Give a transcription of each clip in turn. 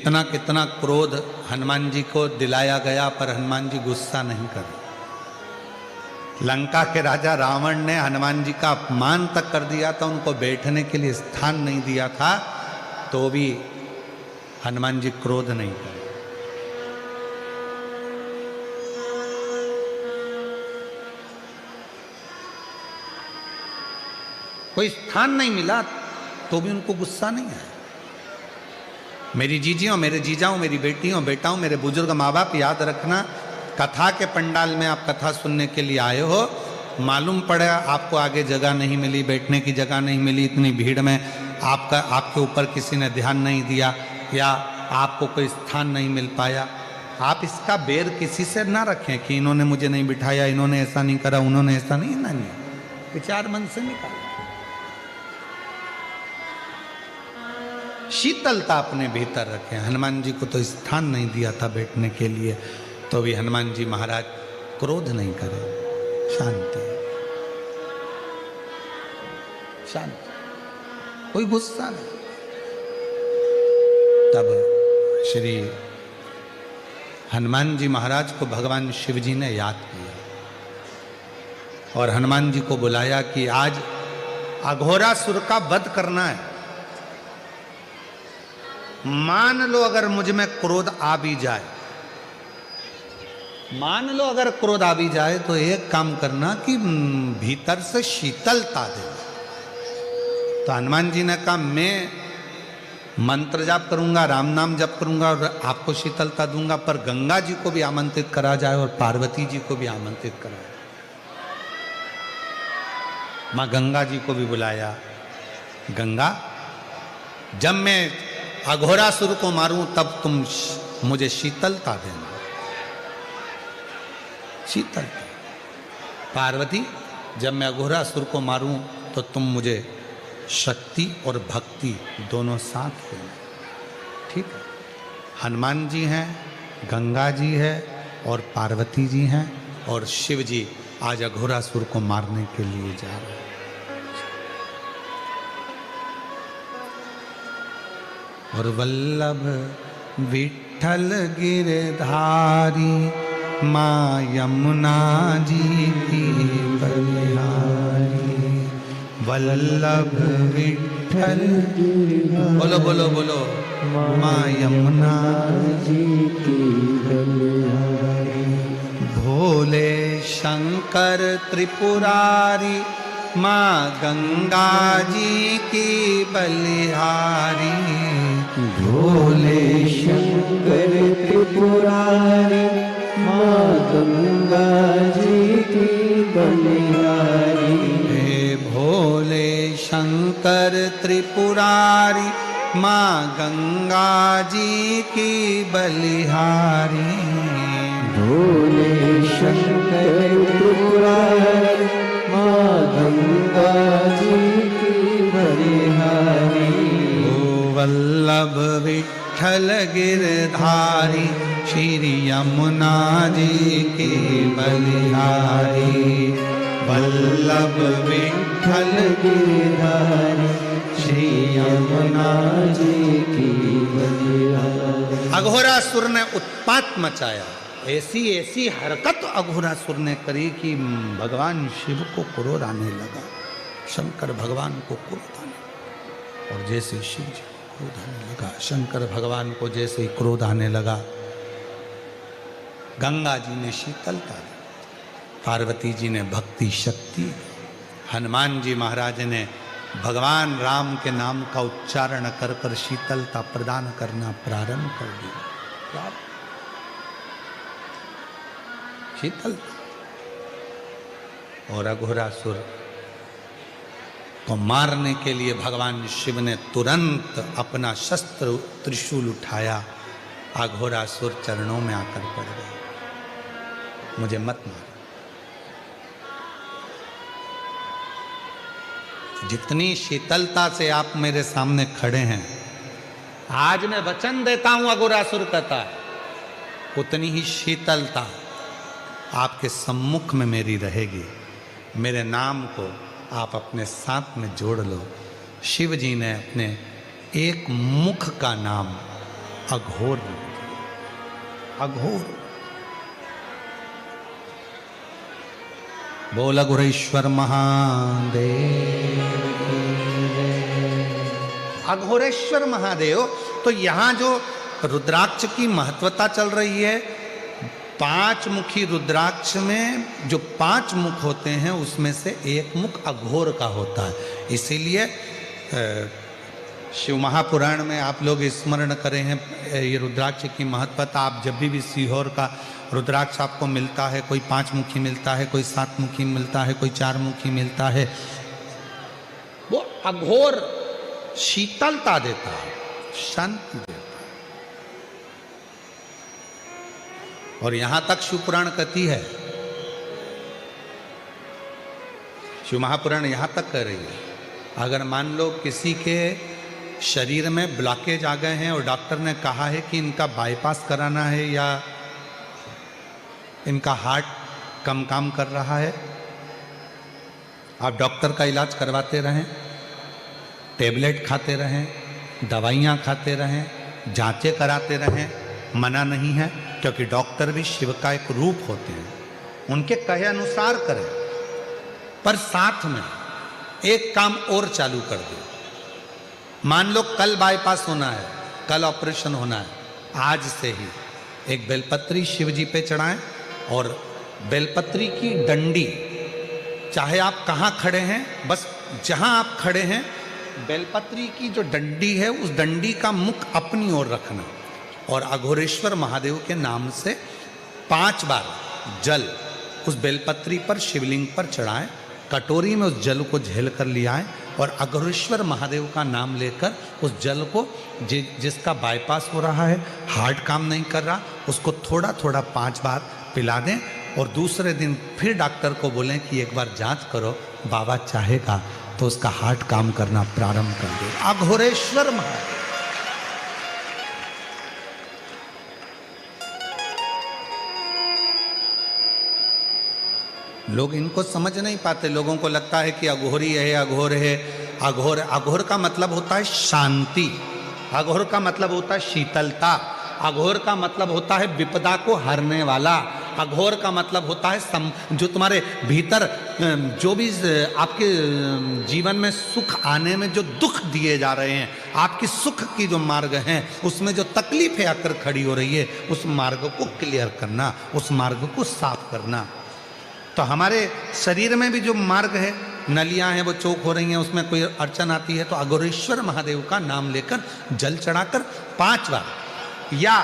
कितना कितना क्रोध हनुमान जी को दिलाया गया, पर हनुमान जी गुस्सा नहीं कर। लंका के राजा रावण ने हनुमान जी का अपमान तक कर दिया था, उनको बैठने के लिए स्थान नहीं दिया था, तो भी हनुमान जी क्रोध नहीं करे। कोई स्थान नहीं मिला तो भी उनको गुस्सा नहीं आया। मेरी जीजियों, मेरे जीजाओं, मेरी बेटियों, बेटाओं, मेरे बुजुर्ग माँ बाप, याद रखना, कथा के पंडाल में आप कथा सुनने के लिए आए हो, मालूम पड़ा आपको आगे जगह नहीं मिली, बैठने की जगह नहीं मिली, इतनी भीड़ में आपके ऊपर किसी ने ध्यान नहीं दिया, या आपको कोई स्थान नहीं मिल पाया, आप इसका बेर किसी से ना रखें कि इन्होंने मुझे नहीं बिठाया, इन्होंने ऐसा नहीं करा, उन्होंने ऐसा नहीं, नहीं, विचार मन से निकाल। शीतलता अपने भीतर रखें। हनुमान जी को तो स्थान नहीं दिया था बैठने के लिए, तो भी हनुमान जी महाराज क्रोध नहीं करे, शांति, शांति, कोई गुस्सा नहीं। तब श्री हनुमान जी महाराज को भगवान शिव जी ने याद किया और हनुमान जी को बुलाया कि आज अघोरासुर का वध करना है। मान लो अगर मुझ में क्रोध आ भी जाए, मान लो अगर क्रोध आ भी जाए, तो एक काम करना कि भीतर से शीतलता दे। तो हनुमान जी ने कहा, मैं मंत्र जाप करूंगा, राम नाम जप करूंगा और आपको शीतलता दूंगा, पर गंगा जी को भी आमंत्रित करा जाए और पार्वती जी को भी आमंत्रित करा जाए। मां गंगा जी को भी बुलाया। गंगा, जब मैं अघोरासुर को मारूं तब तुम मुझे शीतलता देना, शीतलता। पार्वती, जब मैं अघोरासुर को मारूं तो तुम मुझे शक्ति और भक्ति दोनों साथ देना। ठीक है, हनुमान जी हैं, गंगा जी है और पार्वती जी हैं, और शिव जी आज अघोरासुर को मारने के लिए जा रहे हैं। और वल्लभ विठ्ठल गिरधारी माँ यमुना जी की बलिहारी। वल्लभ विठ्ठल, बोलो बोलो बोलो, माँ यमुना जी की बलिहारी। भोले शंकर त्रिपुरारी माँ गंगा जी की बलिहारी। भोले शंकर त्रिपुरारी माँ गंगा जी की बलिहारी। हे भोले शंकर त्रिपुरारी माँ गंगा जी की बलिहारी। भोले शंकर त्रिपुरारी माँ गंगा जी की बलिहारी। वल्लभ विठ्ठल गिरधारी श्री यमुना जी की बलिहारी। वल्लभ विठ्ठल गिरधारी श्री यमुना जी की बलिहारी। अघोरासुर ने उत्पात मचाया, ऐसी ऐसी हरकत अघोरासुर ने करी कि भगवान शिव को क्रोध आने लगा, शंकर भगवान को क्रोध आने लगा। और जैसे शिव जी क्रोध आने लगा, शंकर भगवान को जैसे ही क्रोध आने लगा, गंगा जी ने शीतलता दी, पार्वती जी ने भक्ति शक्ति, हनुमान जी महाराज ने भगवान राम के नाम का उच्चारण कर कर शीतलता प्रदान करना प्रारंभ कर दिया। शीतलता। और अघोरासुर को मारने के लिए भगवान शिव ने तुरंत अपना शस्त्र त्रिशूल उठाया। अघोरासुर चरणों में आकर पड़ गए, मुझे मत मार। जितनी शीतलता से आप मेरे सामने खड़े हैं, आज मैं वचन देता हूं, अघोरासुर कहता है, उतनी ही शीतलता आपके सम्मुख में मेरी रहेगी। मेरे नाम को आप अपने साथ में जोड़ लो। शिव जी ने अपने एक मुख का नाम अघोर, अघोर। बोल अघोरेश्वर महादेव की जय। अघोरेश्वर महादेव। तो यहां जो रुद्राक्ष की महत्वता चल रही है, 5 मुखी रुद्राक्ष में जो 5 मुख होते हैं उसमें से एक मुख अघोर का होता है। इसीलिए शिव महापुराण में आप लोग स्मरण करें हैं ये रुद्राक्ष की महत्वता। आप जब भी सीहोर का रुद्राक्ष आपको मिलता है, कोई 5 मुखी मिलता है, कोई 7 मुखी मिलता है, कोई 4 मुखी मिलता है, वो अघोर शीतलता देता है, शांति देता है। और यहां तक शिव पुराण कहती है, शिव महापुराण यहां तक कह रही है, अगर मान लो किसी के शरीर में ब्लॉकेज आ गए हैं और डॉक्टर ने कहा है कि इनका बाईपास कराना है या इनका हार्ट कम काम कर रहा है, आप डॉक्टर का इलाज करवाते रहें, टेबलेट खाते रहें, दवाइयाँ खाते रहें, जांचें कराते रहें, मना नहीं है, क्योंकि डॉक्टर भी शिव का एक रूप होते हैं, उनके कहे अनुसार करें। पर साथ में एक काम और चालू कर दे। मान लो कल बाईपास होना है, कल ऑपरेशन होना है, आज से ही एक बेलपत्री शिव जी पे चढ़ाएं और बेलपत्री की डंडी, चाहे आप कहाँ खड़े हैं, बस जहाँ आप खड़े हैं बेलपत्री की जो डंडी है उस डंडी का मुख अपनी ओर रखना और अघोरेश्वर महादेव के नाम से 5 बार जल उस बेलपत्री पर शिवलिंग पर चढ़ाएं, कटोरी में उस जल को झेल कर ले आएं और अघोरेश्वर महादेव का नाम लेकर उस जल को जिसका बाईपास हो रहा है, हार्ट काम नहीं कर रहा, उसको थोड़ा थोड़ा 5 बार पिला दें और दूसरे दिन फिर डॉक्टर को बोलें कि एक बार जांच करो, बाबा चाहेगा तो उसका हार्ट काम करना प्रारंभ कर दे। अघोरेश्वर महादेव। लोग इनको समझ नहीं पाते, लोगों को लगता है कि अघोरी है, अघोर है। अघोर, अघोर का मतलब होता है शांति, अघोर का मतलब होता है शीतलता, अघोर का मतलब होता है विपदा को हरने वाला, अघोर का मतलब होता है जो तुम्हारे भीतर जो भी आपके जीवन में सुख आने में जो दुख दिए जा रहे हैं, आपकी सुख की जो मार्ग हैं उसमें जो तकलीफें आकर खड़ी हो रही है, उस मार्ग को क्लियर करना, उस मार्ग को साफ करना। तो हमारे शरीर में भी जो मार्ग है, नलियां हैं वो चौक हो रही हैं, उसमें कोई अड़चन आती है तो अघोरेश्वर महादेव का नाम लेकर जल चढ़ाकर 5 बार, या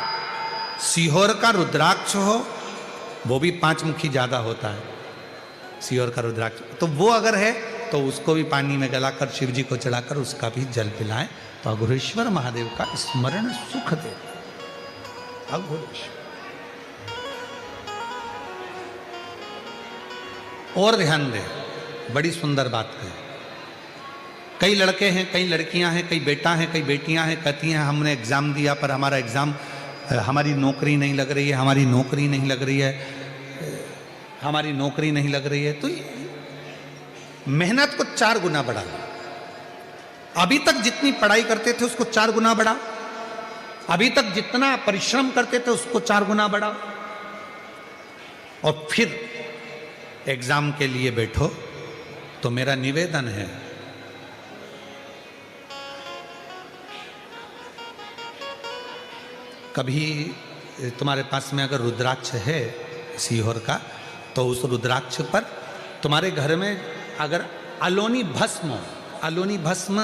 सीहोर का रुद्राक्ष हो, वो भी 5 मुखी ज़्यादा होता है सीहोर का रुद्राक्ष, तो वो अगर है तो उसको भी पानी में गलाकर शिव जी को चढ़ाकर उसका भी जल पिलाएं तो अघोरेश्वर महादेव का स्मरण सुख दे। अघोरेश्वर। और ध्यान दें, बड़ी सुंदर बात कही। कई लड़के हैं, कई लड़कियां हैं, कई बेटा हैं, कई बेटियां हैं, कहती हैं हमने एग्ज़ाम दिया पर हमारा एग्ज़ाम, हमारी नौकरी नहीं लग रही है, हमारी नौकरी नहीं लग रही है, हमारी नौकरी नहीं लग रही है। तो मेहनत को 4 गुना बढ़ा लो। अभी तक जितनी पढ़ाई करते थे उसको 4 गुना बढ़ाओ, अभी तक जितना परिश्रम करते थे उसको 4 गुना बढ़ाओ और फिर एग्जाम के लिए बैठो। तो मेरा निवेदन है, कभी तुम्हारे पास में अगर रुद्राक्ष है सीहोर का, तो उस रुद्राक्ष पर तुम्हारे घर में अगर अलोनी भस्म, अलोनी भस्म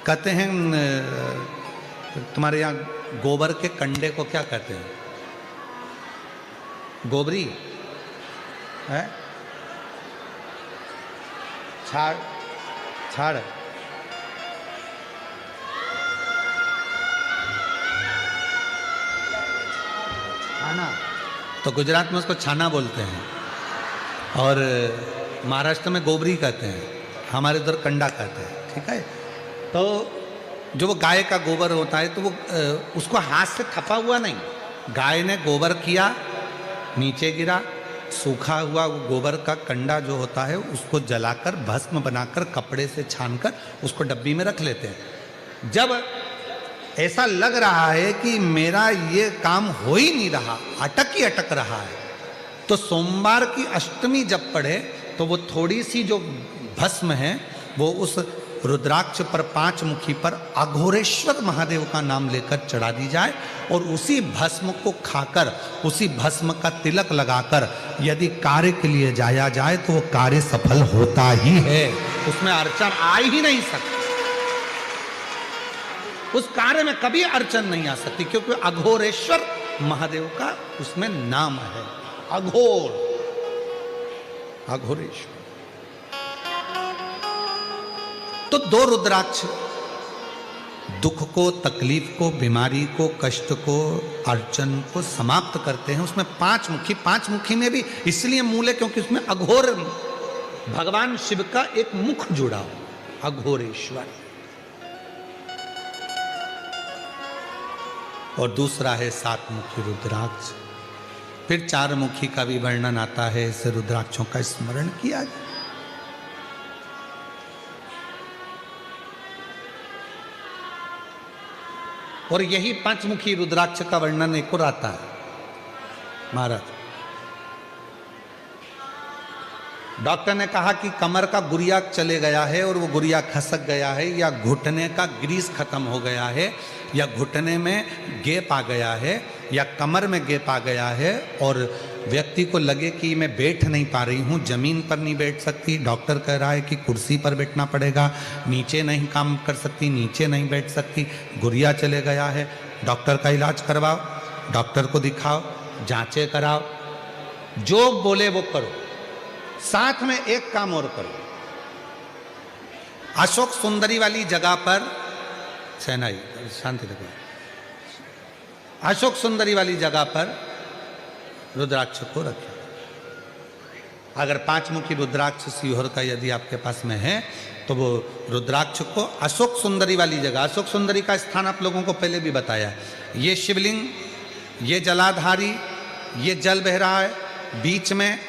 कहते हैं, तुम्हारे यहाँ गोबर के कंडे को क्या कहते हैं? गोबरी है, छाड़, छाड़, छाना, तो गुजरात में उसको छाना बोलते हैं और महाराष्ट्र में गोबरी कहते हैं, हमारे उधर कंडा कहते हैं। ठीक है, तो जो वो गाय का गोबर होता है तो वो उसको हाथ से थपा हुआ नहीं, गाय ने गोबर किया, नीचे गिरा, सूखा हुआ वो गोबर का कंडा जो होता है उसको जलाकर भस्म बनाकर कपड़े से छानकर उसको डब्बी में रख लेते हैं। जब ऐसा लग रहा है कि मेरा ये काम हो ही नहीं रहा, अटक ही अटक रहा है, तो सोमवार की अष्टमी जब पढ़े तो वो थोड़ी सी जो भस्म है वो उस रुद्राक्ष पर, 5 मुखी पर अघोरेश्वर महादेव का नाम लेकर चढ़ा दी जाए और उसी भस्म को खाकर, उसी भस्म का तिलक लगाकर यदि कार्य के लिए जाया जाए तो वो कार्य सफल होता ही है, उसमें अड़चन आ ही नहीं सकती, उस कार्य में कभी अड़चन नहीं आ सकती, क्योंकि अघोरेश्वर महादेव का उसमें नाम है, अघोर, अघोरेश्वर। तो 2 रुद्राक्ष दुख को, तकलीफ को, बीमारी को, कष्ट को, अड़चन को समाप्त करते हैं। उसमें 5 मुखी, 5 मुखी में भी इसलिए मूल है क्योंकि उसमें अघोर भगवान शिव का एक मुख जुड़ा हो, अघोरेश्वर। और दूसरा है 7 मुखी रुद्राक्ष। फिर 4 मुखी का भी वर्णन आता है, ऐसे रुद्राक्षों का स्मरण किया जाए। और यही 5 मुखी रुद्राक्ष का वर्णन एक और आता है महाराज। डॉक्टर ने कहा कि कमर का गुरिया चले गया है और वो गुरिया खसक गया है, या घुटने का ग्रीस खत्म हो गया है, या घुटने में गैप आ गया है, या कमर में गैप आ गया है, और व्यक्ति को लगे कि मैं बैठ नहीं पा रही हूँ, जमीन पर नहीं बैठ सकती, डॉक्टर कह रहा है कि कुर्सी पर बैठना पड़ेगा, नीचे नहीं काम कर सकती, नीचे नहीं बैठ सकती, गुरिया चले गया है, डॉक्टर का इलाज करवाओ, डॉक्टर को दिखाओ, जांचें कराओ, जो बोले वो करो। साथ में एक काम और करो, अशोक सुंदरी वाली जगह पर, सेनाई शांति रखो, अशोक सुंदरी वाली जगह पर रुद्राक्ष को रखें। अगर 5 मुखी रुद्राक्ष सीहोर का यदि आपके पास में है तो वो रुद्राक्ष को अशोक सुंदरी वाली जगह, अशोक सुंदरी का स्थान आप लोगों को पहले भी बताया, ये शिवलिंग, ये जलाधारी, ये जल बह रहा है, बीच में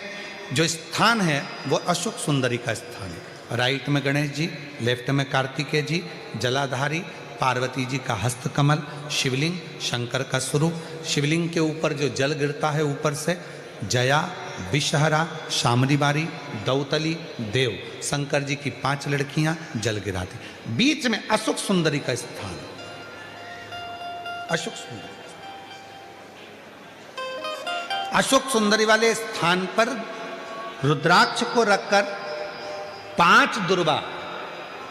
जो स्थान है वो अशोक सुंदरी का स्थान है। राइट में गणेश जी, लेफ्ट में कार्तिकेय जी, जलाधारी, पार्वती जी का हस्तकमल, शिवलिंग, शंकर का स्वरूप, शिवलिंग के ऊपर जो जल गिरता है ऊपर से, जया, विषहरा, शामरी बारी, दौतली, देव, शंकर जी की 5 लड़कियां जल गिराती, बीच में अशोक सुंदरी का स्थान, अशोक सुंदरी। अशोक सुंदरी वाले स्थान पर रुद्राक्ष को रखकर 5 दुर्वा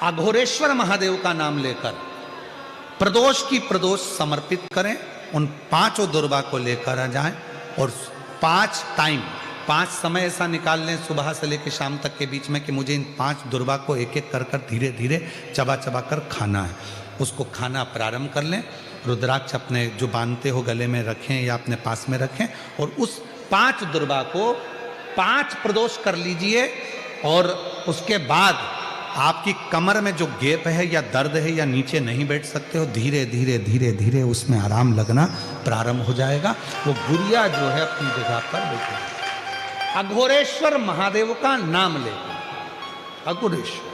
अघोरेश्वर महादेव का नाम लेकर प्रदोष की प्रदोष समर्पित करें, उन 5 दुर्वा को लेकर आ जाएं और 5 टाइम, 5 समय ऐसा निकाल लें सुबह से लेकर शाम तक के बीच में कि मुझे इन 5 दुर्वा को एक एक कर कर धीरे धीरे चबा चबा कर खाना है। उसको खाना प्रारंभ कर लें, रुद्राक्ष अपने जो बांधते हो गले में रखें या अपने पास में रखें, और उस 5 दुर्वा को 5 प्रदोष कर लीजिए। और उसके बाद आपकी कमर में जो गैप है या दर्द है या नीचे नहीं बैठ सकते हो, धीरे धीरे धीरे धीरे उसमें आराम लगना प्रारंभ हो जाएगा। वो गुड़िया जो है अपनी जगह पर बैठे, अघोरेश्वर महादेव का नाम ले, अघोरेश्वर।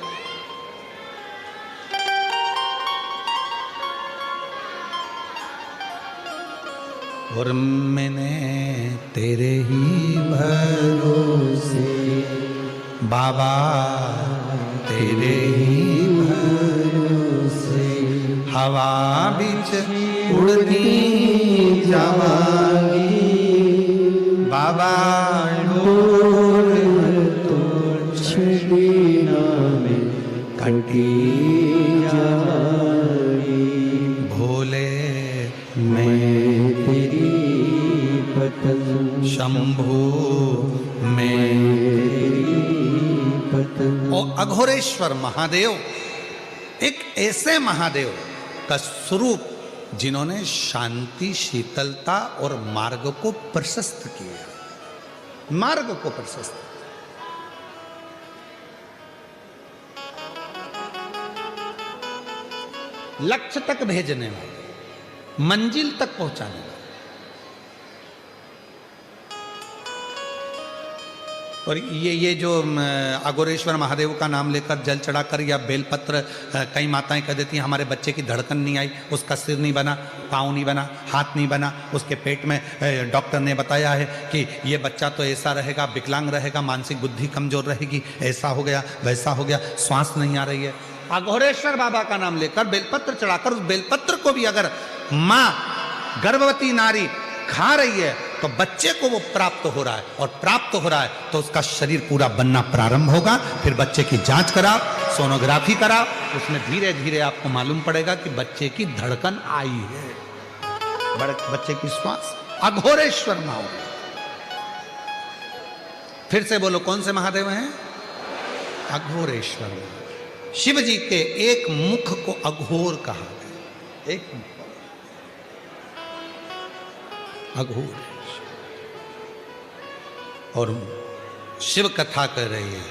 और मैंने तेरे ही भरोसे बाबा, तेरे ही भरोसे हवा बीच उड़ती जावांगी बाबा, डोर तो छड़ीना में कटी जावांगी, भोले मैं तेरी पतन, शंभू मैं और अघोरेश्वर महादेव एक ऐसे महादेव का स्वरूप जिन्होंने शांति, शीतलता और मार्ग को प्रशस्त किया, मार्ग को प्रशस्त, लक्ष्य तक भेजने वाले, मंजिल तक पहुंचाने वाले। और ये जो अघोरेश्वर महादेव का नाम लेकर जल चढ़ाकर या बेलपत्र, कई माताएं कह देती हैं हमारे बच्चे की धड़कन नहीं आई, उसका सिर नहीं बना, पाँव नहीं बना, हाथ नहीं बना, उसके पेट में डॉक्टर ने बताया है कि ये बच्चा तो ऐसा रहेगा, विकलांग रहेगा, मानसिक बुद्धि कमजोर रहेगी, ऐसा हो गया वैसा हो गया, श्वास नहीं आ रही है। अघोरेश्वर बाबा का नाम लेकर बेलपत्र चढ़ाकर, उस बेलपत्र को भी अगर माँ गर्भवती नारी खा रही है तो बच्चे को वो प्राप्त हो रहा है, और प्राप्त हो रहा है तो उसका शरीर पूरा बनना प्रारंभ होगा। फिर बच्चे की जांच कराओ, सोनोग्राफी कराओ, उसमें धीरे धीरे आपको मालूम पड़ेगा कि बच्चे की धड़कन आई है, बच्चे की श्वास। अघोरेश्वर महादेव। फिर से बोलो, कौन से महादेव हैं? अघोरेश्वर। शिव जी के एक मुख को अघोर कहा गया, एक मुख अघोर। और शिव कथा कर रही है,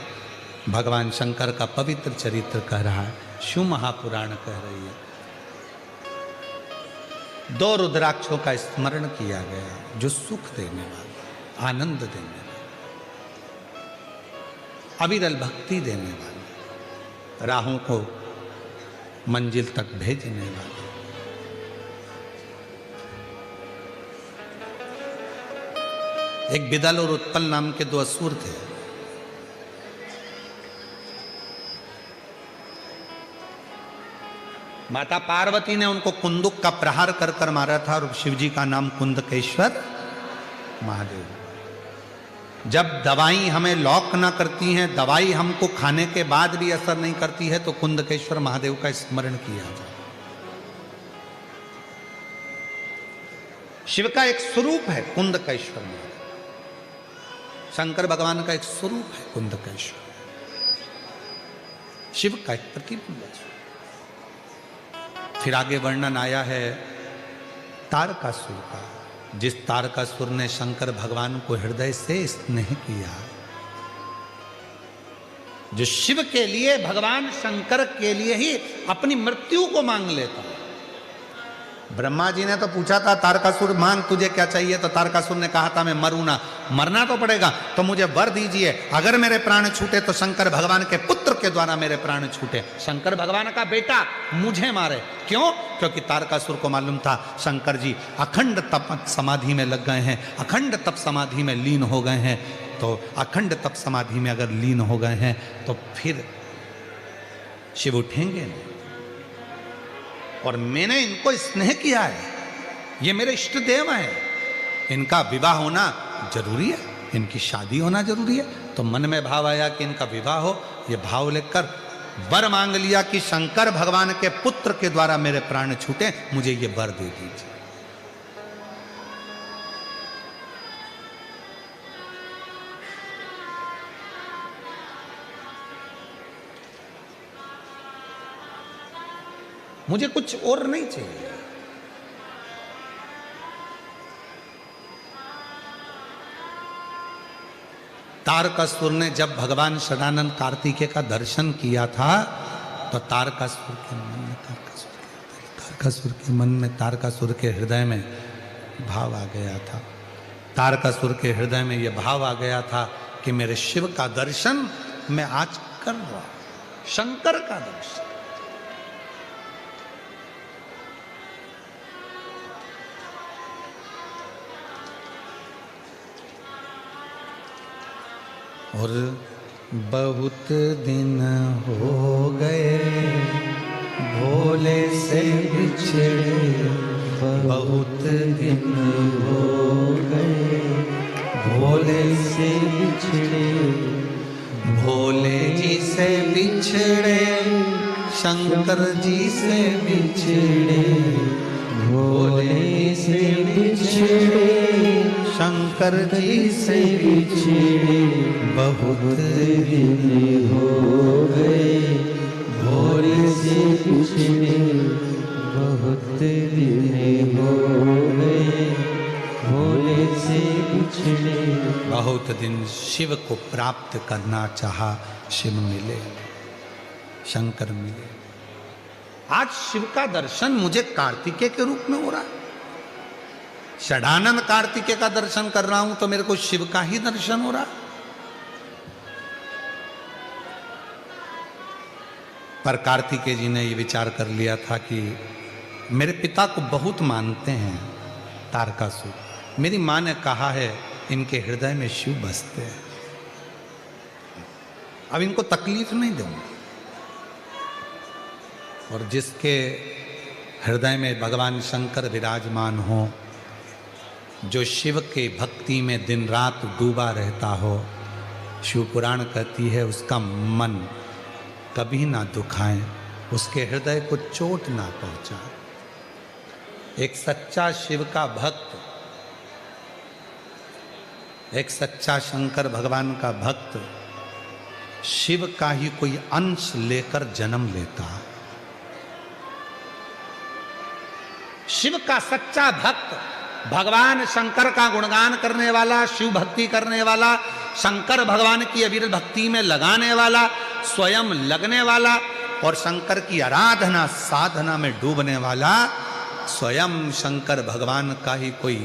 भगवान शंकर का पवित्र चरित्र कह रहा है, शिव महापुराण कह रही है। 2 रुद्राक्षों का स्मरण किया गया जो सुख देने वाले, आनंद देने वाले, अविरल भक्ति देने वाले, राहों को मंजिल तक भेजने वाले। एक बिदल और उत्पल नाम के 2 असुर थे। माता पार्वती ने उनको कुंदुक का प्रहार कर कर मारा था, और शिवजी का नाम कुंदकेश्वर महादेव। जब दवाई हमें लॉक ना करती है, दवाई हमको खाने के बाद भी असर नहीं करती है, तो कुंदकेश्वर महादेव का स्मरण किया जाए। शिव का एक स्वरूप है कुंदकेश्वर महादेव, शंकर भगवान का एक स्वरूप है कुंदकेश्वर, शिव का एक प्रतिबिंब है। फिर आगे वर्णन आया है तारकासुर का, जिस तारकासुर ने शंकर भगवान को हृदय से स्नेह किया, जो शिव के लिए, भगवान शंकर के लिए ही अपनी मृत्यु को मांग लेता। ब्रह्मा जी ने तो पूछा था तारकासुर मांग तुझे क्या चाहिए, तो तारकासुर ने कहा था मैं मरूं ना, मरना तो पड़ेगा, तो मुझे वर दीजिए, अगर मेरे प्राण छूटे तो शंकर भगवान के पुत्र के द्वारा मेरे प्राण छूटे, शंकर भगवान का बेटा मुझे मारे। क्यों? क्योंकि तारकासुर को मालूम था शंकर जी अखंड तप समाधि में लग गए हैं, अखंड तप समाधि में लीन हो गए हैं, तो अखंड तप समाधि में अगर लीन हो गए हैं तो फिर शिव उठेंगे नहीं। और मैंने इनको स्नेह किया है, ये मेरे इष्ट देव हैं, इनका विवाह होना जरूरी है, इनकी शादी होना जरूरी है। तो मन में भाव आया कि इनका विवाह हो, ये भाव लेकर वर मांग लिया कि शंकर भगवान के पुत्र के द्वारा मेरे प्राण छूटे, मुझे ये वर दे दीजिए। मुझे कुछ और नहीं चाहिए। तारकासुर ने जब भगवान षडानंद कार्तिकेय का दर्शन किया था, तो तारकासुर के हृदय में भाव आ गया था। तारकासुर के हृदय में यह भाव आ गया था कि मेरे शिव का दर्शन मैं आज कर रहा हूं, शंकर का दर्शन। और बहुत दिन हो गए भोले से बिछड़े, बहुत दिन हो गए भोले से बिछड़े, भोले जी से बिछड़े, शंकर जी से बिछड़े, भोले से बिछड़े, शंकर जी से बिछड़े, बहुत दिन हो गए भोले से बिछड़े, बहुत दिन हो गए भोले से बिछड़े। बहुत दिन शिव को प्राप्त करना चाहा, शिव मिले, शंकर मिले। आज शिव का दर्शन मुझे कार्तिकेय के रूप में हो रहा है। षडानंद कार्तिकेय का दर्शन कर रहा हूं तो मेरे को शिव का ही दर्शन हो रहा। पर कार्तिकेय जी ने ये विचार कर लिया था कि मेरे पिता को बहुत मानते हैं तारकासुर, मेरी माँ ने कहा है इनके हृदय में शिव बसते हैं, अब इनको तकलीफ नहीं दूंगा। और जिसके हृदय में भगवान शंकर विराजमान हो, जो शिव के भक्ति में दिन रात डूबा रहता हो, शिव पुराण कहती है उसका मन कभी ना दुखाए, उसके हृदय को चोट ना पहुंचाए। एक सच्चा शिव का भक्त, एक सच्चा शंकर भगवान का भक्त शिव का ही कोई अंश लेकर जन्म लेता। शिव का सच्चा भक्त, भगवान शंकर का गुणगान करने वाला, शिव भक्ति करने वाला, शंकर भगवान की अविरल भक्ति में लगाने वाला, स्वयं लगने वाला और शंकर की आराधना साधना में डूबने वाला, स्वयं शंकर भगवान का ही कोई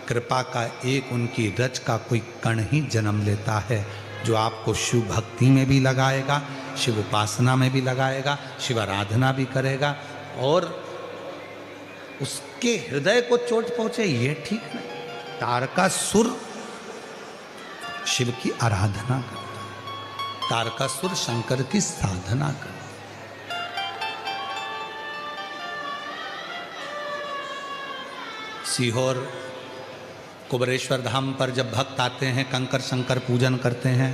कृपा का एक उनकी रच का कोई कण ही जन्म लेता है, जो आपको शिव भक्ति में भी लगाएगा, शिव उपासना में भी लगाएगा, शिव आराधना भी करेगा और उसके हृदय को चोट पहुंचे ये ठीक नहीं। तारकासुर शिव की आराधना करता, तारकासुर शंकर की साधना करता। सीहोर कुबरेश्वर धाम पर जब भक्त आते हैं, कंकर शंकर पूजन करते हैं,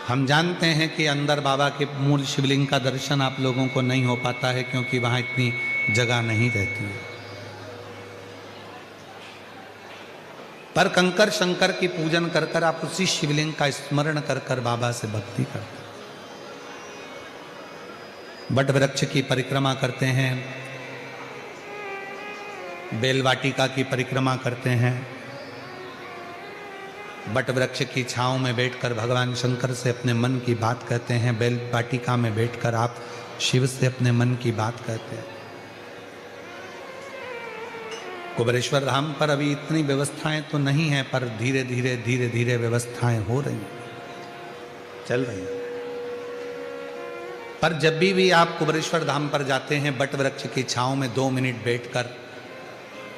हम जानते हैं कि अंदर बाबा के मूल शिवलिंग का दर्शन आप लोगों को नहीं हो पाता है, क्योंकि वहाँ इतनी जगह नहीं रहती है। पर कंकर शंकर की पूजन कर कर आप उसी शिवलिंग का स्मरण कर कर बाबा से भक्ति करते हैं। बट वृक्ष की परिक्रमा करते हैं, बेलवाटिका की परिक्रमा करते हैं, बट वृक्ष की छांव में बैठकर भगवान शंकर से अपने मन की बात कहते हैं, बेल वाटिका में बैठकर आप शिव से अपने मन की बात कहते हैं। कुबरेश्वर धाम पर अभी इतनी व्यवस्थाएं तो नहीं हैं, पर धीरे धीरे धीरे धीरे व्यवस्थाएं हो रही हैं, चल रही हैं। पर जब भी आप कुबरेश्वर धाम पर जाते हैं, बट वृक्ष की छांव में 2 मिनट बैठकर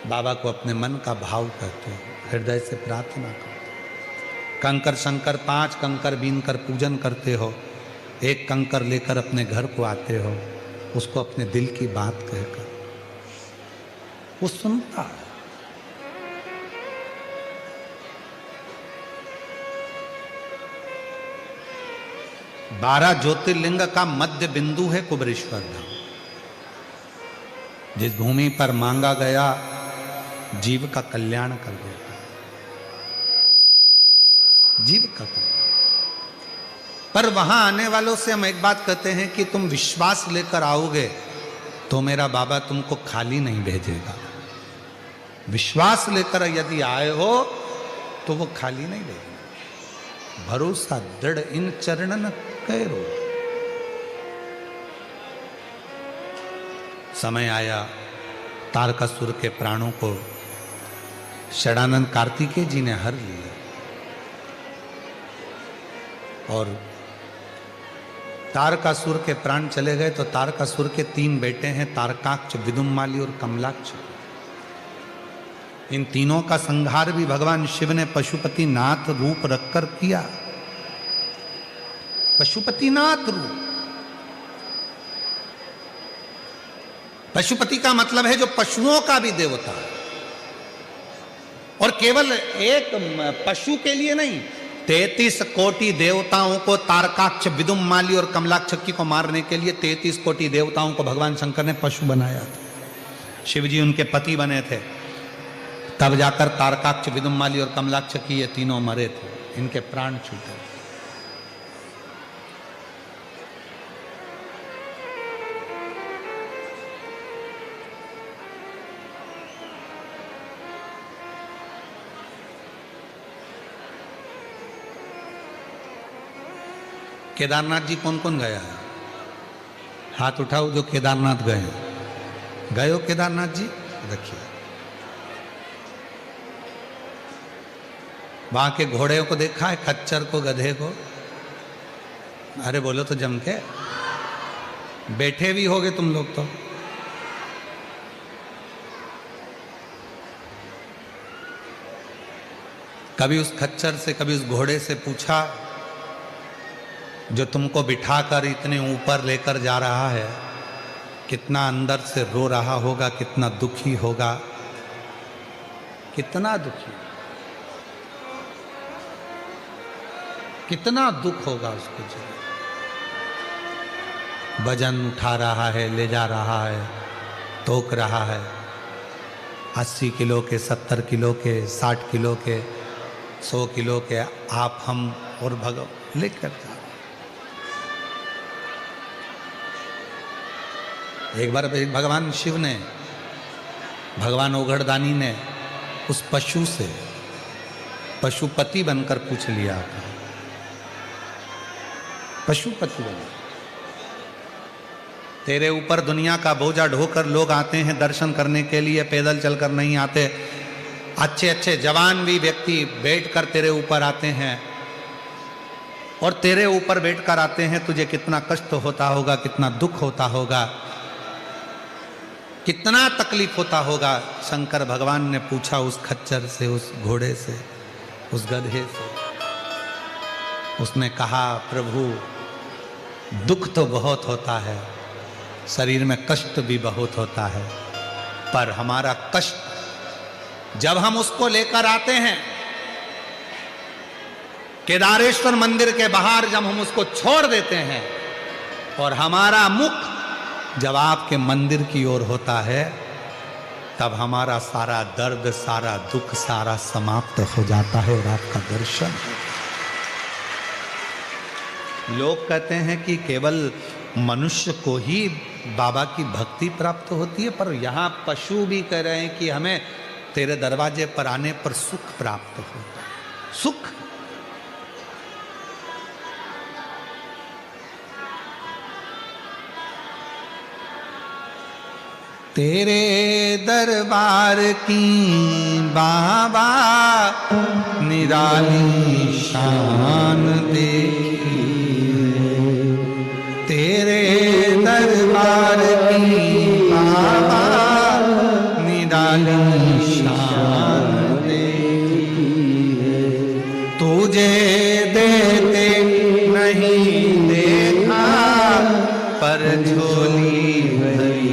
बाबा को अपने मन का भाव कहते हैं, हृदय से प्रार्थना करते। कंकर शंकर 5 कंकर बीनकर पूजन करते हो, 1 कंकर लेकर अपने घर को आते हो, उसको अपने दिल की बात कहकर वो सुनता है। बारह ज्योतिर्लिंग का मध्य बिंदु है कुबरेश्वर धाम। जिस भूमि पर मांगा गया जीव का कल्याण कर देता है, जीव का कल्याण। पर वहां आने वालों से हम एक बात कहते हैं कि तुम विश्वास लेकर आओगे तो मेरा बाबा तुमको खाली नहीं भेजेगा। विश्वास लेकर यदि आए हो तो वो खाली नहीं भेजेगा। भरोसा दृढ़ इन चरणन कैरो। समय आया, तारकासुर के प्राणों को षडानंद कार्तिकेय जी ने हर लिया और तारकासुर के प्राण चले गए। तो तारकासुर के 3 बेटे हैं, तारकाक्ष, विदुम्माली और कमलाक्ष। इन तीनों का संहार भी भगवान शिव ने पशुपति नाथ रूप रखकर किया। पशुपतिनाथ रूप, पशुपति का मतलब है जो पशुओं का भी देवता है। और केवल एक पशु के लिए नहीं, 33 कोटि देवताओं को, तारकाक्ष, विदुम्माली और कमलाक्षकी को मारने के लिए 33 कोटि देवताओं को भगवान शंकर ने पशु बनाया था। शिव जी उनके पति बने थे, तब जाकर तारकाक्ष, विदुम्माली और कमलाक्षकी ये तीनों मरे थे, इनके प्राण छूटे। केदारनाथ जी कौन कौन गया है? हाथ उठाओ जो केदारनाथ गए हैं। गए हो केदारनाथ जी? देखिए, वहां के घोड़े को देखा है, खच्चर को, गधे को? अरे बोलो तो जम के, बैठे भी होगे तुम लोग तो। कभी उस खच्चर से, कभी उस घोड़े से पूछा, जो तुमको बिठाकर इतने ऊपर लेकर जा रहा है, कितना अंदर से रो रहा होगा, कितना दुखी होगा, कितना दुखी, कितना दुख होगा उसको। जो वजन उठा रहा है, ले जा रहा है, तोक रहा है, 80 किलो के, 70 किलो के, 60 किलो के, 100 किलो के, आप, हम और भगवान लेकर जा। एक बार भगवान शिव ने, भगवान ओघड़दानी ने उस पशु से पशुपति बनकर पूछ लिया था, पशुपति बन, तेरे ऊपर दुनिया का बोझा ढोकर लोग आते हैं दर्शन करने के लिए, पैदल चलकर नहीं आते। अच्छे अच्छे जवान भी व्यक्ति बैठकर तेरे ऊपर आते हैं, और तेरे ऊपर बैठकर आते हैं, तुझे कितना कष्ट होता होगा, कितना दुख होता होगा, कितना तकलीफ होता होगा। शंकर भगवान ने पूछा उस खच्चर से, उस घोड़े से, उस गधे से। उसने कहा, प्रभु दुख तो बहुत होता है, शरीर में कष्ट भी बहुत होता है, पर हमारा कष्ट जब हम उसको लेकर आते हैं केदारेश्वर मंदिर के बाहर, जब हम उसको छोड़ देते हैं और हमारा मुख जब आपके मंदिर की ओर होता है, तब हमारा सारा दर्द, सारा दुख, सारा समाप्त हो जाता है और आपका दर्शन। लोग कहते हैं कि केवल मनुष्य को ही बाबा की भक्ति प्राप्त होती है, पर यहाँ पशु भी कह रहे हैं कि हमें तेरे दरवाजे पर आने पर सुख प्राप्त होता है। सुख, तेरे दरबार की बाबा निराली शान देखी, तेरे दरबार की बाबा निराली शान देखी, तुझे देते नहीं देखा, पर झोली भरी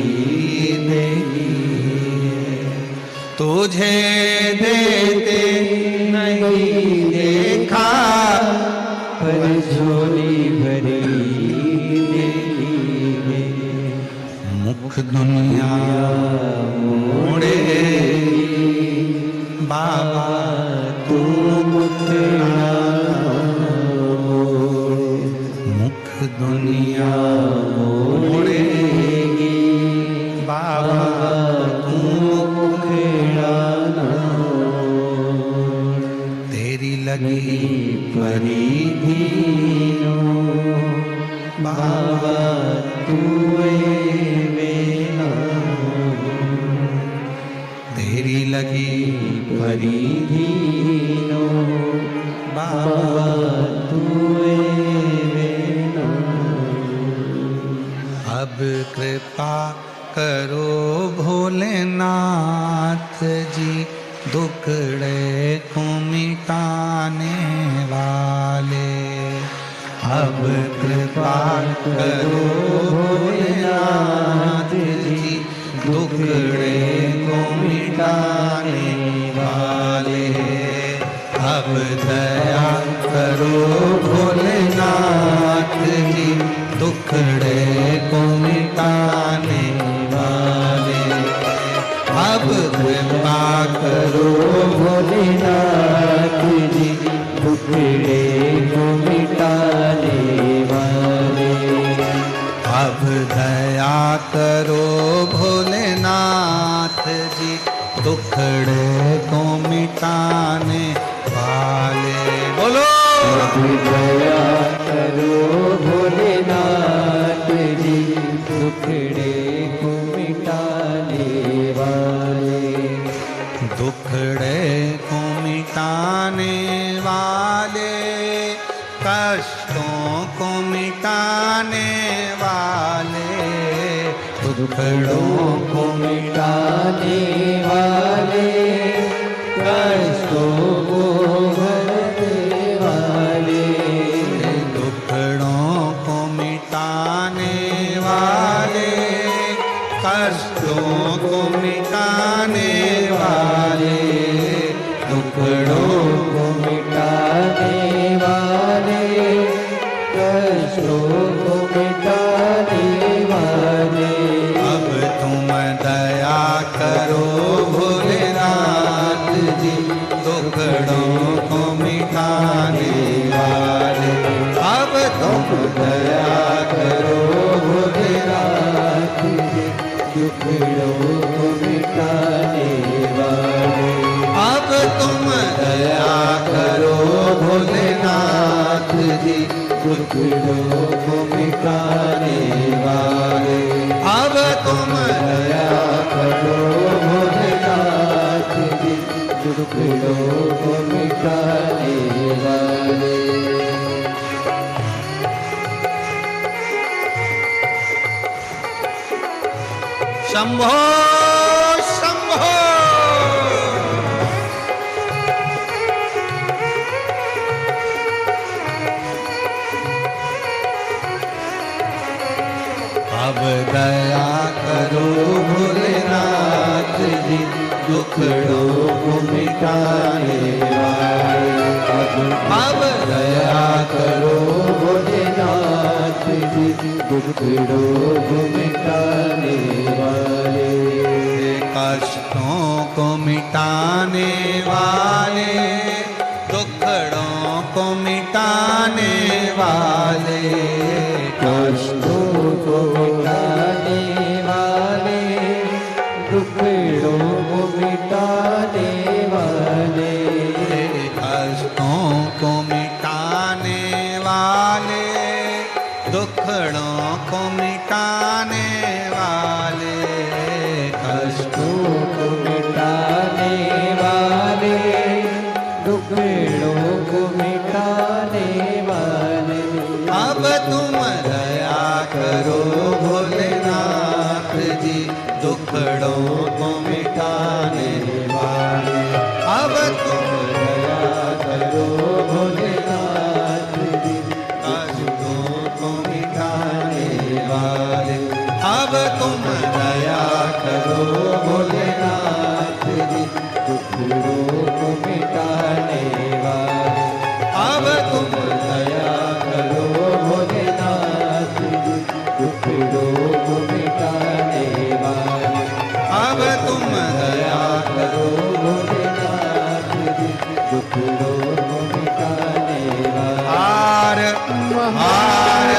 तुझे देते नहीं देखा, पर झोली भरी देखी। मुख दुनिया मोड़े बाबा तू मुखड़ा, मुख दुनिया मोड़ेगी बाबा लगी परिधीनो, बाबा तुए वेना, तेरी लगी परिधीनो, बाबा तुए वेना। अब कृपा करो भोलेनाथ जी, दुखड़े को मिटाने वाले। अब कृपा करो भोलेनाथ जी, दुखड़े को मिटाने वाले। अब दया करो भोलेनाथ जी, दुखड़े को मिटाने वाले। अब कृपा करो भोलेनाथ जी, दुखड़े को मिटाने वाले। अब दया करो भोलेनाथ जी, दुखड़े को मिटाने वाले। बोलो दया करो भोलेनाथ जी, दुखड़े को मिटाने वाले। दुखड़े को मिटाने मिटाने वाले, दुखड़ों को मिटाने वाले, कष्टों को भरने वाले, दुखड़ों को मिटाने वाले, कष्टों को मिटाने वाले, दुखड़ों को मिटाने वाले, कष्टों को मिटाने वाले। अब तुम दया करो भोलेनाथ जी, दुखड़ों को मिटाने वाले। अब तुम दया करो भोलेनाथ जी, दुखड़ों को मिटाने वाले। अब तुम दया करो भोलेनाथ जी, दुखड़ों को मिटाने वाले। अब तुम दया करो भोलेनाथ जी, दुखड़ों को मिटाने वाले। शंभो शंभो। अब दया करो भोलेनाथ जी, दुखड़ों को मिटाने वाले। अब दया करो भोलेनाथ जी, दुखड़ों को मिटाने वाले। कष्टों को मिटाने वाले, दुखड़ों को मिटाने वाले, कष्टों को मिटाने वाले, दुखड़ों को मिटाने वाले। कष्टों को मिटाने वाले, दुखड़ों को मिटाने वाले, कष्टों को मिटाने वाले, दुखड़ों को मिटाने वाले। अब तुम दया करो भोलेनाथ जी, दुखड़ों को मिटाने वाले। अब तुम दया करो भोलेनाथ जी, कष्टों को मिटाने वाले। अब तुम दया करो भोलेनाथ जी, दुखड़ों को मिटाने वाले। अब तुम दया करो भोलेनाथ जी, दुखड़ों को मिटाने वाले। अब तुम दया करो भोलेनाथ जी, दुखड़ों को मिटाने वाले। हार हार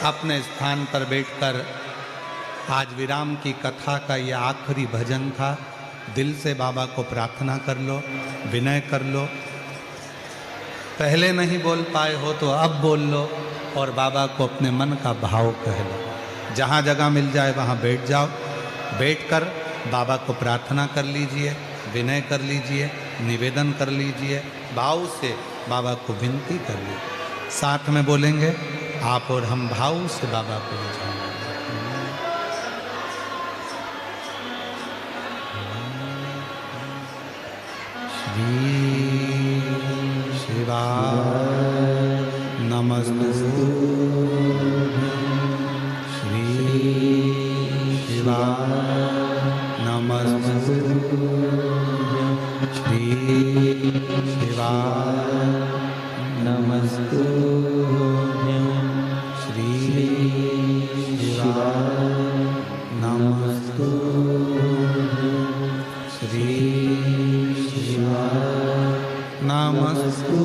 अपने स्थान पर बैठकर आज विराम की कथा का ये आखिरी भजन था। दिल से बाबा को प्रार्थना कर लो, विनय कर लो। पहले नहीं बोल पाए हो तो अब बोल लो और बाबा को अपने मन का भाव कह लो। जहाँ जगह मिल जाए वहाँ बैठ जाओ। बैठकर बाबा को प्रार्थना कर लीजिए, विनय कर लीजिए, निवेदन कर लीजिए, भाव से बाबा को विनती कर लीजिए। साथ में बोलेंगे आप और हम, भाव से बाबा को बुझाएंगे। श्री शिवाय नमस्तु, श्री शिवाय नमस्तु, श्री शिवाय नमस्तु, श्री शिवाय नमस्तु, श्री शिवाय नमस्तु।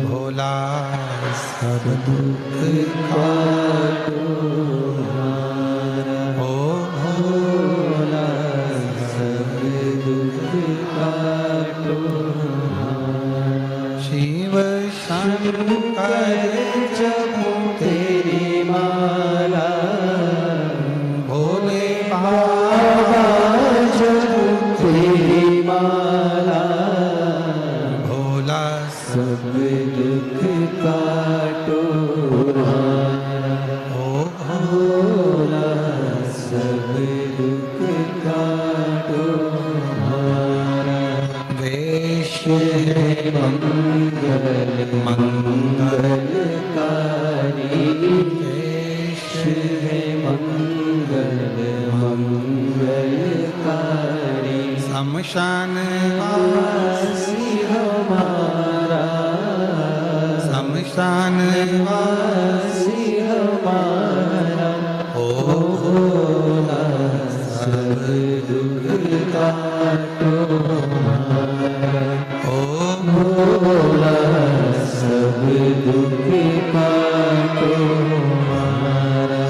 भोला सब दुख काटो, ओ भोला सब दुख काटो। शिव शंकर जपो तेरी माला, भोले बाबा जपो तेरी माला। भोला सब दुख काटो ओ भोला सब दुख काटो हमारा। वेश मंगल मंगलकारी वेश है मंगल मंगलकारी। शमशान वासी हमारा शमशान वासी हमारा ओ भोला सब दुख काटो हमारा। ओ भोला सब दुख काटो हमारा।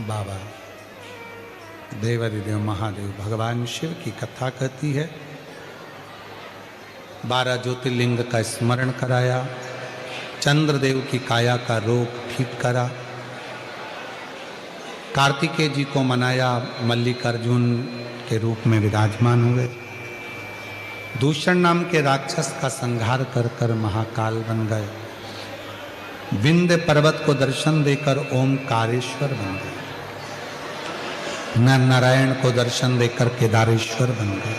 बाबा देवादिदेव महादेव भगवान शिव की कथा कहती है। 12 ज्योतिर्लिंग का स्मरण कराया, चंद्रदेव की काया का रोग ठीक करा, कार्तिकेय जी को मनाया, मल्लिकार्जुन के रूप में विराजमान हुए, दूषण नाम के राक्षस का संहार कर कर महाकाल बन गए, विंध्य पर्वत को दर्शन देकर ओमकारेश्वर बन गए, नर नारायण को दर्शन देकर केदारेश्वर बन गए।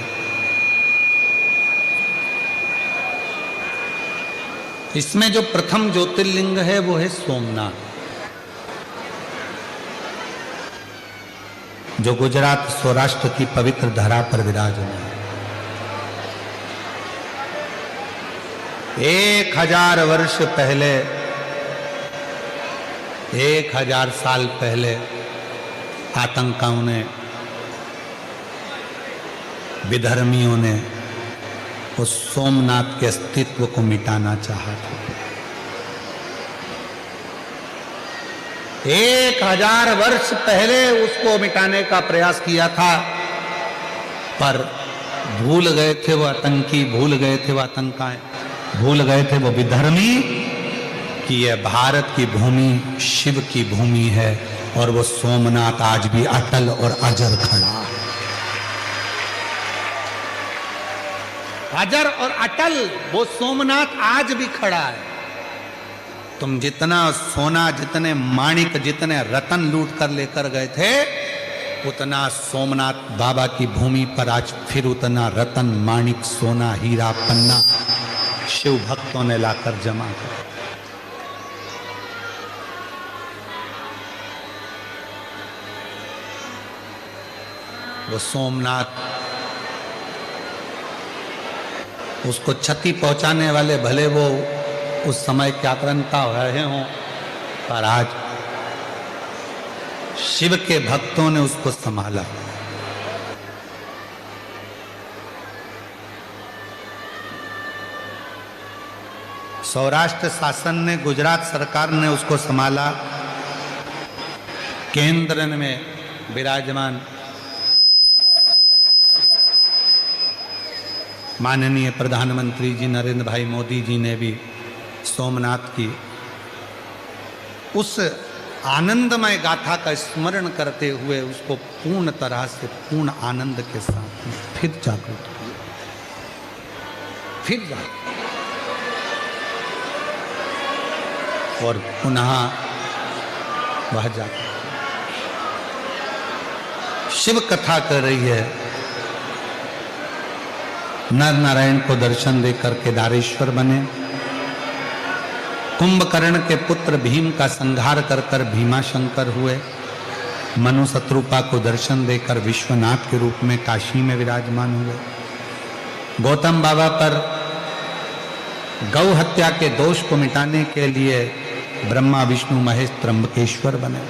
इसमें जो प्रथम ज्योतिर्लिंग है वो है सोमनाथ, जो गुजरात सौराष्ट्र की पवित्र धरा पर विराजमान है। 1000 वर्ष पहले, 1000 साल पहले आतंकियों ने, विधर्मियों ने उस सोमनाथ के अस्तित्व को मिटाना चाहा था। 1000 वर्ष पहले उसको मिटाने का प्रयास किया था, पर भूल गए थे वो आतंकी, भूल गए थे वो आतंकाएं, भूल गए थे वो विधर्मी कि यह भारत की भूमि शिव की भूमि है और वो सोमनाथ आज भी अटल और अजर खड़ा है। अजर और अटल वो सोमनाथ आज भी खड़ा है। तुम जितना सोना, जितने माणिक, जितने रतन लूट कर लेकर गए थे, उतना सोमनाथ बाबा की भूमि पर आज फिर उतना रतन, माणिक, सोना, हीरा, पन्ना शिव भक्तों ने लाकर जमा कर। वो सोमनाथ, उसको क्षति पहुंचाने वाले भले वो उस समय के आक्रांता रहे हों, पर आज शिव के भक्तों ने उसको संभाला। सौराष्ट्र शासन ने, गुजरात सरकार ने उसको संभाला। केंद्र में विराजमान माननीय प्रधानमंत्री जी नरेंद्र भाई मोदी जी ने भी सोमनाथ की उस आनंदमय गाथा का स्मरण करते हुए उसको पूर्ण तरह से, पूर्ण आनंद के साथ फिर जागृत किया, फिर जागृत और पुनः वह जागृत। शिव कथा कर रही है, नर नारायण को दर्शन देकर केदारेश्वर बने, कुंभकर्ण के पुत्र भीम का संहार कर कर भीमाशंकर हुए, मनु शत्रुपा को दर्शन देकर विश्वनाथ के रूप में काशी में विराजमान हुए, गौतम बाबा पर गौ हत्या के दोष को मिटाने के लिए ब्रह्मा विष्णु महेश त्र्यंबकेश्वर बने,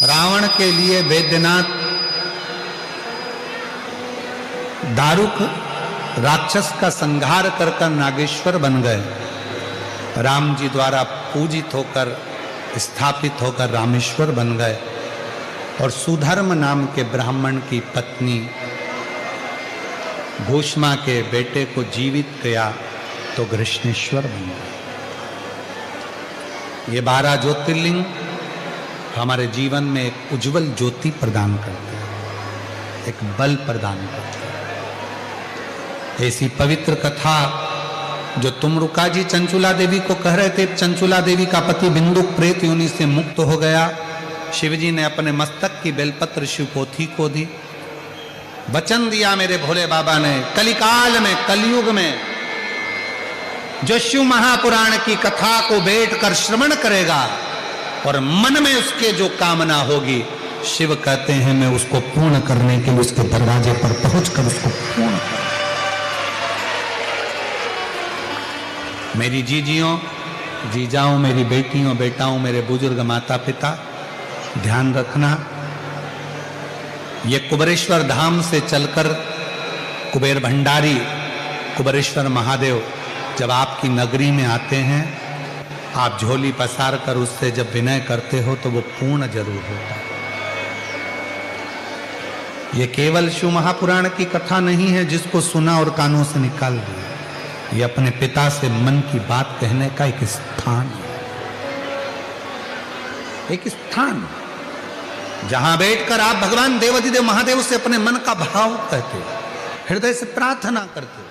रावण के लिए वैद्यनाथ, दारुक राक्षस का संहार कर कर नागेश्वर बन गए, राम जी द्वारा पूजित होकर, स्थापित होकर रामेश्वर बन गए, और सुधर्म नाम के ब्राह्मण की पत्नी भूष्मा के बेटे को जीवित किया तो घृष्णेश्वर बन गया। ये 12 ज्योतिर्लिंग हमारे जीवन में एक उज्जवल ज्योति प्रदान करते हैं, एक बल प्रदान करते हैं। ऐसी पवित्र कथा जो तुमरुका जी चंचुला देवी को कह रहे थे, चंचुला देवी का पति बिंदुक प्रेत योनि से मुक्त हो गया। शिवजी ने अपने मस्तक की बेलपत्र शिवपोथी को दी, वचन दिया मेरे भोले बाबा ने, कलिकाल में, कलयुग में जो शिव महापुराण की कथा को बैठकर श्रवण करेगा और मन में उसके जो कामना होगी, शिव कहते हैं मैं उसको पूर्ण करने के लिए उसके दरवाजे पर पहुंचकर उसको पूर्ण कर। मेरी जीजियों, जीजाओं, मेरी बेटियों, बेटाओं, मेरे बुजुर्ग माता पिता, ध्यान रखना, ये कुबेरेश्वर धाम से चलकर कुबेर भंडारी, कुबेरेश्वर महादेव जब आपकी नगरी में आते हैं, आप झोली पसार कर उससे जब विनय करते हो तो वो पूर्ण जरूर होता है। ये केवल शिव महापुराण की कथा नहीं है जिसको सुना और कानों से निकाल दिया। ये अपने पिता से मन की बात कहने का एक स्थान है, एक स्थान जहां बैठकर आप भगवान देवाधिदेव महादेव से अपने मन का भाव कहते हो, हृदय से प्रार्थना करते हो।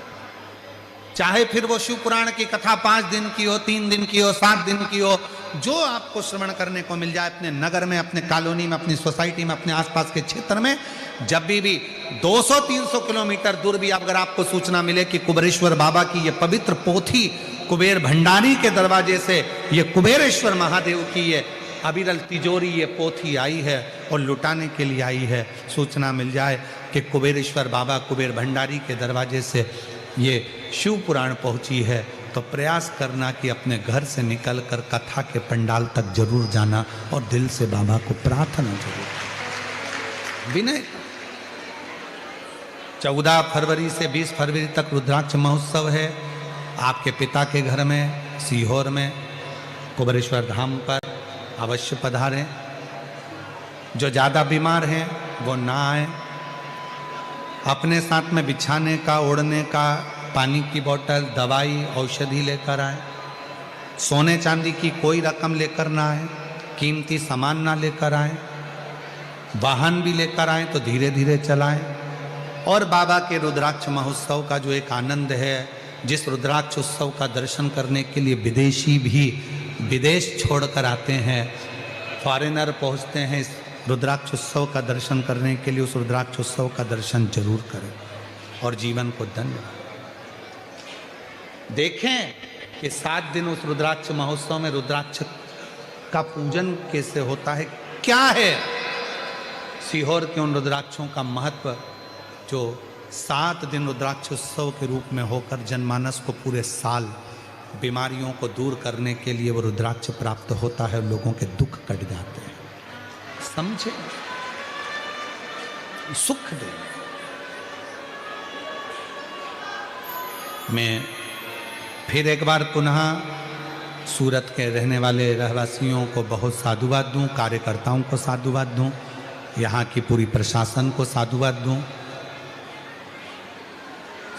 चाहे फिर वो शिव पुराण की कथा 5 दिन की हो, 3 दिन की हो, 7 दिन की हो, जो आपको श्रवण करने को मिल जाए अपने नगर में, अपने कॉलोनी में, अपनी सोसाइटी में, अपने आसपास के क्षेत्र में, जब भी 200-300 किलोमीटर दूर भी अगर आपको सूचना मिले कि कुबेरेश्वर बाबा की ये पवित्र पोथी कुबेर भंडारी के दरवाजे से ये कुबेरेश्वर महादेव की ये अविरल तिजोरी, ये पोथी आई है और लुटाने के लिए आई है, सूचना मिल जाए कि कुबेरेश्वर बाबा कुबेर भंडारी के दरवाजे से ये शिव पुराण पहुंची है, तो प्रयास करना कि अपने घर से निकलकर कथा के पंडाल तक जरूर जाना और दिल से बाबा को प्रार्थना जरूर विनय। 14 फरवरी से 20 फरवरी तक रुद्राक्ष महोत्सव है आपके पिता के घर में, सीहोर में, कुबेरेश्वर धाम पर अवश्य पधारें। जो ज़्यादा बीमार हैं वो ना आए, अपने साथ में बिछाने का, ओढ़ने का, पानी की बोतल, दवाई, औषधि लेकर आए। सोने चांदी की कोई रकम लेकर ना आए, कीमती सामान ना लेकर आए। वाहन भी लेकर आए तो धीरे धीरे चलाएं। और बाबा के रुद्राक्ष महोत्सव का जो एक आनंद है, जिस रुद्राक्ष उत्सव का दर्शन करने के लिए विदेशी भी विदेश छोड़कर आते हैं, फॉरेनर पहुंचते हैं इस रुद्राक्ष उत्सव का दर्शन करने के लिए, उस रुद्राक्ष उत्सव का दर्शन जरूर करें और जीवन को धन्य देखें कि 7 दिन उस रुद्राक्ष महोत्सव में रुद्राक्ष का पूजन कैसे होता है, क्या है सीहोर के उन रुद्राक्षों का महत्व, जो 7 दिन रुद्राक्ष उत्सव के रूप में होकर जनमानस को पूरे साल बीमारियों को दूर करने के लिए वो रुद्राक्ष प्राप्त होता है, लोगों के दुख कट जाते हैं। समझे, सुख दे। मैं फिर एक बार पुनः सूरत के रहने वाले रहवासियों को बहुत साधुवाद दूं, कार्यकर्ताओं को साधुवाद दूं, यहाँ की पूरी प्रशासन को साधुवाद दूं,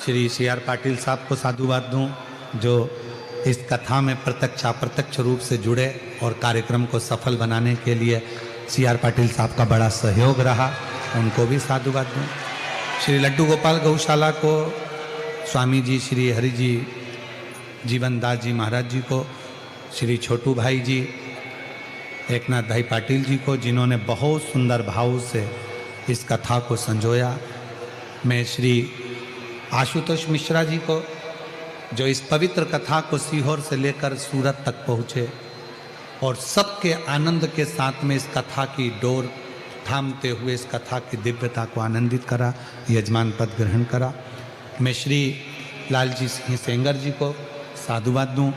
श्री CR पाटिल साहब को साधुवाद दूं, जो इस कथा में प्रत्यक्ष अप्रत्यक्ष रूप से जुड़े और कार्यक्रम को सफल बनाने के लिए CR पाटिल साहब का बड़ा सहयोग रहा, उनको भी साधुवाद दूं। श्री लड्डू गोपाल गौशाला को, स्वामी जी श्री हरि जी जीवनदास जी महाराज जी को, श्री छोटू भाई जी, एकनाथ भाई पाटिल जी को, जिन्होंने बहुत सुंदर भाव से इस कथा को संजोया। मैं श्री आशुतोष मिश्रा जी को, जो इस पवित्र कथा को सीहोर से लेकर सूरत तक पहुँचे और सबके आनंद के साथ में इस कथा की डोर थामते हुए इस कथा की दिव्यता को आनंदित करा, यजमान पद ग्रहण करा। मैं श्री लालजी सिंह सेंगर जी को साधुवाद दूं,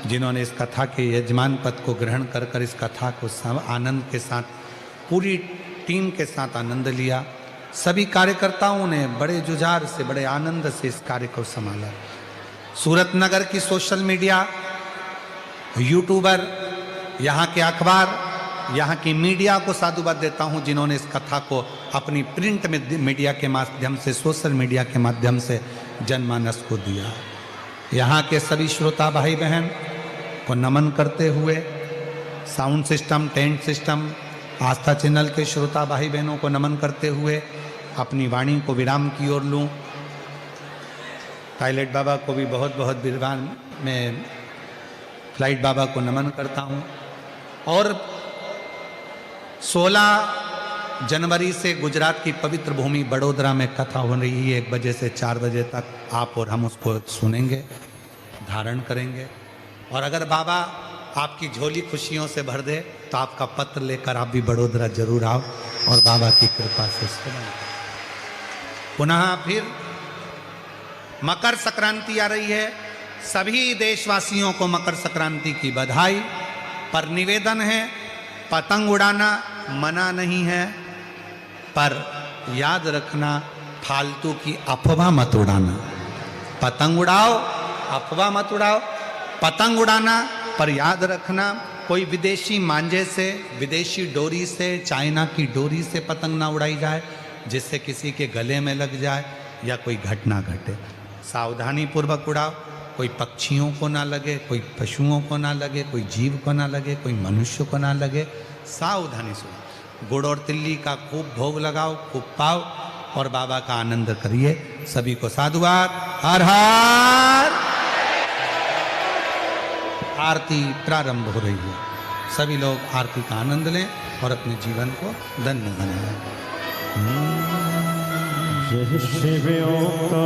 जिन्होंने इस कथा के यजमान पद को ग्रहण कर कर इस कथा को आनंद के साथ, पूरी टीम के साथ आनंद लिया। सभी कार्यकर्ताओं ने बड़े जुझार से, बड़े आनंद से इस कार्य को संभाला। सूरत नगर की सोशल मीडिया, यूट्यूबर, यहाँ के अखबार, यहाँ की मीडिया को साधुवाद देता हूँ जिन्होंने इस कथा को अपनी प्रिंट में मीडिया के माध्यम से, सोशल मीडिया के माध्यम से जनमानस को दिया। यहाँ के सभी श्रोता भाई बहन को नमन करते हुए, साउंड सिस्टम, टेंट सिस्टम, आस्था चैनल के श्रोता भाई बहनों को नमन करते हुए अपनी वाणी को विराम की ओर लूँ। पायलट बाबा को भी बहुत बहुत विराम में फ्लाइट बाबा को नमन करता हूँ। और 16 जनवरी से गुजरात की पवित्र भूमि बड़ोदरा में कथा हो रही है। 1 बजे से 4 बजे तक आप और हम उसको सुनेंगे, धारण करेंगे। और अगर बाबा आपकी झोली खुशियों से भर दे तो आपका पत्र लेकर आप भी बड़ोदरा जरूर आओ और बाबा की कृपा से सुनें। पुनः फिर मकर संक्रांति आ रही है। सभी देशवासियों को मकर संक्रांति की बधाई। पर निवेदन है, पतंग उड़ाना मना नहीं है, पर याद रखना फालतू की अफवाह मत उड़ाना। पतंग उड़ाओ, अफवाह मत उड़ाओ। पतंग उड़ाना, पर याद रखना कोई विदेशी मांझे से, विदेशी डोरी से, चाइना की डोरी से पतंग ना उड़ाई जाए जिससे किसी के गले में लग जाए या कोई घटना घटे। सावधानी पूर्वक उड़ाओ, कोई पक्षियों को ना लगे, कोई पशुओं को ना लगे, कोई जीव को ना लगे, कोई मनुष्य को ना लगे। सावधानी से गुड़ और तिल्ली का खूब भोग लगाओ, खूब पाओ और बाबा का आनंद करिए। सभी को साधुवाद। हर हर। आरती प्रारंभ हो रही है। सभी लोग आरती का आनंद लें और अपने जीवन को धन्य बनाएं। जय शिव ओंकार।